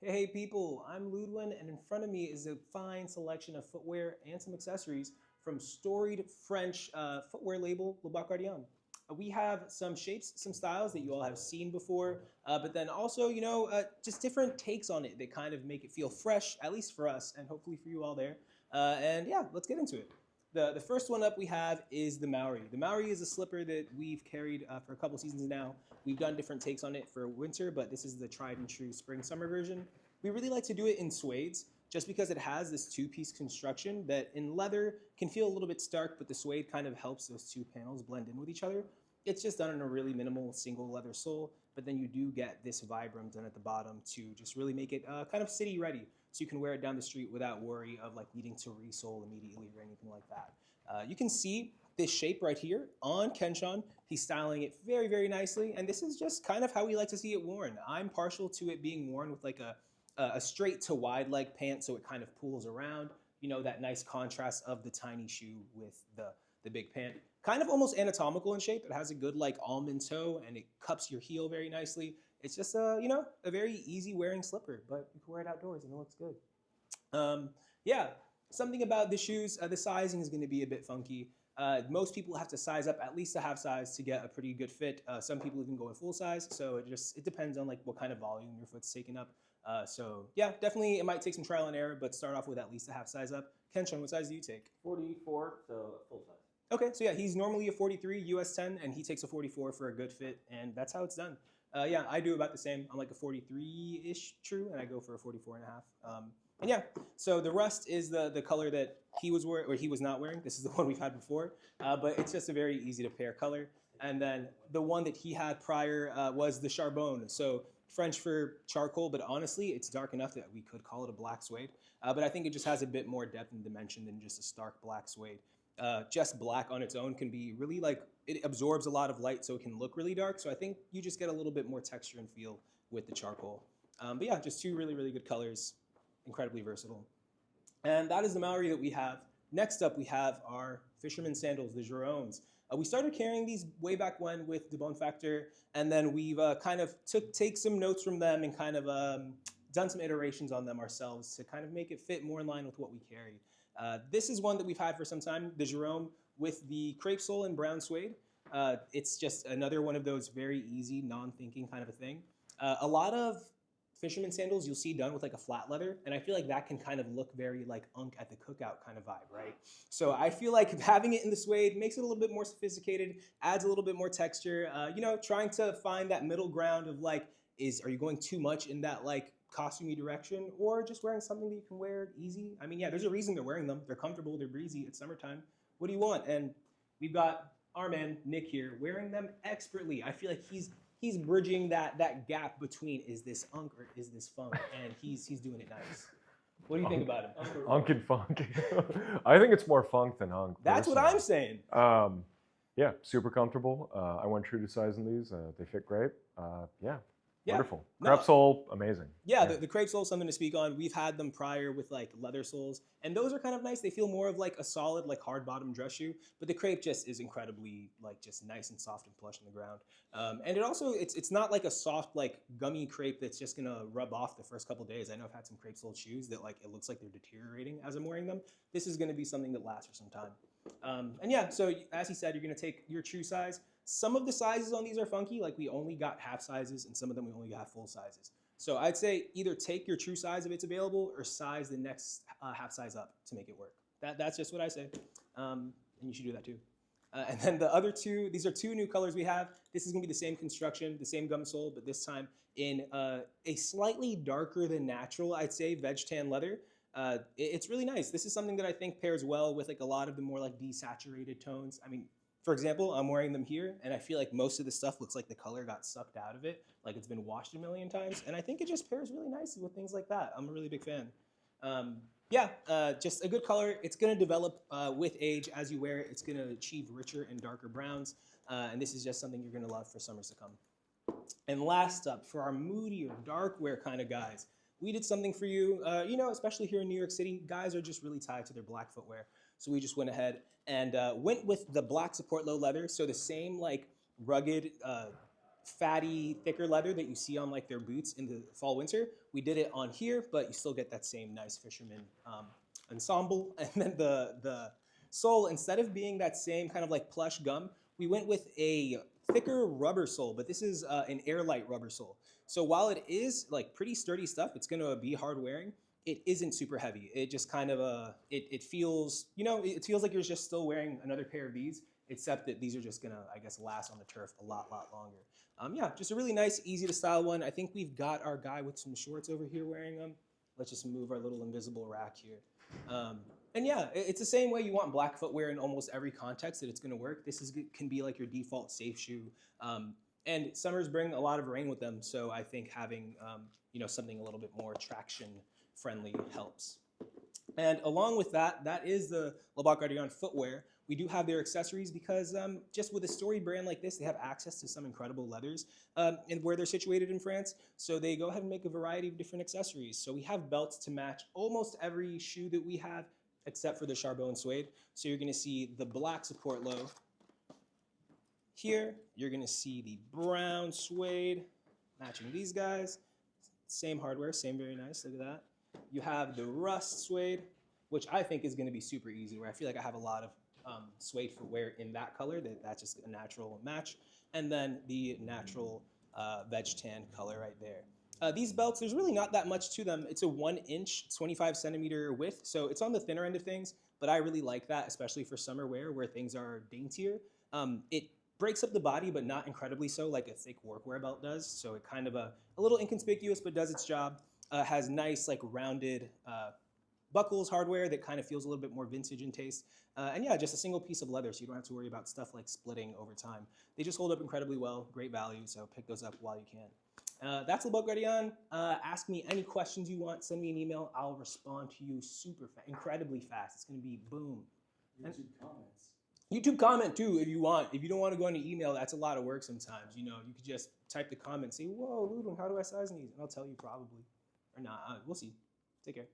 Hey people, I'm Ludwin, and in front of me is a fine selection of footwear and some accessories from storied French footwear label Botte Gardiane. We have some shapes, some styles that you all have seen before, but then also, just different takes on it that kind of make it feel fresh, at least for us, and hopefully for you all there. And yeah, let's get into it. The first one up we have is the Maori. The Maori is a slipper that we've carried for a couple seasons now. We've done different takes on it for winter, but this is the tried and true spring-summer version. We really like to do it in suedes just because it has this two-piece construction that in leather can feel a little bit stark, but the suede kind of helps those two panels blend in with each other. It's just done in a really minimal single leather sole, but then you do get this vibram done at the bottom to just really make it kind of city ready. So you can wear it down the street without worry of like needing to resole immediately or anything like that. You can see this shape right here on Kenshawn. He's styling it very, very nicely, and this is just kind of how we like to see it worn. I'm partial to it being worn with like a straight to wide leg pant, so it kind of pulls around. You know, that nice contrast of the tiny shoe with the big pant. Kind of almost anatomical in shape. It has a good like almond toe, and it cups your heel very nicely. It's just a very easy wearing slipper, but you can wear it outdoors and it looks good. Yeah, something about the shoes, the sizing is going to be a bit funky. Most people have to size up at least a half size to get a pretty good fit. Some people even go in full size, so it depends on like what kind of volume your foot's taking up. So yeah, definitely it might take some trial and error, but start off with at least a half size up. Kenshawn, what size do you take? 44, so full size. Okay, so yeah, he's normally a 43 US 10, and he takes a 44 for a good fit, and that's how it's done. Yeah, I do about the same. I'm like a 43-ish true, and I go for a 44 and a half. And yeah, so the rust is the color that he was wearing, or he was not wearing. This is the one we've had before, but it's just a very easy to pair color. And then the one that he had prior was the charbon. So French for charcoal, but honestly, it's dark enough that we could call it a black suede. But I think it just has a bit more depth and dimension than just a stark black suede. Just black on its own can be really like, it absorbs a lot of light, so it can look really dark. So I think you just get a little bit more texture and feel with the charcoal. But yeah, just two really, really good colors, incredibly versatile. And that is the Maori that we have. Next up, we have our fisherman sandals, the Jeromes. We started carrying these way back when with the Bone Factor, and then we've kind of take some notes from them and kind of done some iterations on them ourselves to kind of make it fit more in line with what we carry. This is one that we've had for some time, the Jerome with the crepe sole and brown suede. It's just another one of those very easy, non-thinking kind of a thing. A lot of fisherman sandals you'll see done with like a flat leather, and I feel like that can kind of look very like Unk at the Cookout kind of vibe, right? So I feel like having it in the suede makes it a little bit more sophisticated, adds a little bit more texture, trying to find that middle ground of like, are you going too much in that like costumey direction, or just wearing something that you can wear easy? I mean, yeah, there's a reason they're wearing them. They're comfortable, they're breezy, it's summertime. What do you want? And we've got our man Nick here wearing them expertly. I feel like he's bridging that gap between is this Unk or is this Funk, and he's doing it nice. What do you think about him? Unk and Funk. I think it's more Funk than Unk. That's what I'm saying. Yeah, super comfortable. I went true to size in these. They fit great. Yeah. Wonderful. Crepe sole, amazing. Yeah, the crepe sole is something to speak on. We've had them prior with like leather soles, and those are kind of nice. They feel more of like a solid, like hard bottom dress shoe, but the crepe just is incredibly like just nice and soft and plush on the ground. And it also, it's not like a soft like gummy crepe that's just gonna rub off the first couple days. I know I've had some crepe sole shoes that like it looks like they're deteriorating as I'm wearing them. This is gonna be something that lasts for some time. And yeah, so as he said, you're gonna take your true size. Some of the sizes on these are funky, like we only got half sizes, and some of them we only got full sizes. So I'd say either take your true size if it's available, or size the next half size up to make it work. That's just what I say, and you should do that too. And then the other two, these are two new colors we have. This is gonna be the same construction, the same gum sole, but this time in a slightly darker than natural, I'd say, veg tan leather. It's really nice. This is something that I think pairs well with like a lot of the more like desaturated tones. I mean, for example, I'm wearing them here, and I feel like most of the stuff looks like the color got sucked out of it, like it's been washed a million times, and I think it just pairs really nicely with things like that. I'm a really big fan. Just a good color. It's going to develop with age as you wear it. It's going to achieve richer and darker browns, and this is just something you're going to love for summers to come. And last up, for our moodier, dark wear kind of guys, we did something for you, especially here in New York City. Guys are just really tied to their black footwear. So we just went ahead and went with the black support low leather. So the same like rugged fatty, thicker leather that you see on like their boots in the fall winter. We did it on here, but you still get that same nice fisherman ensemble. And then the sole, instead of being that same kind of like plush gum, we went with a thicker rubber sole, but this is an airlight rubber sole. So while it is like pretty sturdy stuff, it's gonna be hard wearing. It isn't super heavy. It just kind of it feels, you know, it feels like you're just still wearing another pair of these, except that these are just gonna, I guess, last on the turf a lot longer. Yeah, just a really nice, easy to style one. I think we've got our guy with some shorts over here wearing them. Let's just move our little invisible rack here. And yeah, it's the same way you want black footwear in almost every context that it's gonna work. This can be like your default safe shoe. And summers bring a lot of rain with them, so I think having you know, something a little bit more traction friendly helps. And along with that, that is the Botte Gardiane footwear. We do have their accessories because just with a storied brand like this, they have access to some incredible leathers and where they're situated in France. So they go ahead and make a variety of different accessories. So we have belts to match almost every shoe that we have, except for the Charbonne suede. So you're gonna see the black support low. Here, you're gonna see the brown suede matching these guys. Same hardware, same very nice, look at that. You have the rust suede, which I think is gonna be super easy, where I feel like I have a lot of suede footwear in that color, that's just a natural match. And then the natural veg tan color right there. These belts, there's really not that much to them. It's a 1 inch, 25 centimeter width, so it's on the thinner end of things, but I really like that, especially for summer wear where things are daintier. It breaks up the body, but not incredibly so like a thick workwear belt does, so it kind of a little inconspicuous, but does its job. Has nice like rounded buckles hardware that kind of feels a little bit more vintage in taste. And yeah, just a single piece of leather, so you don't have to worry about stuff like splitting over time. They just hold up incredibly well, great value, so pick those up while you can. That's the Botte Gardiane. Ask me any questions you want, send me an email, I'll respond to you incredibly fast. It's gonna be boom. YouTube comments. YouTube comment too if you want. If you don't want to go into email, that's a lot of work sometimes. You know, you could just type the comment, say, whoa, Ludwig, how do I size these? And I'll tell you probably. Or not, we'll see. Take care.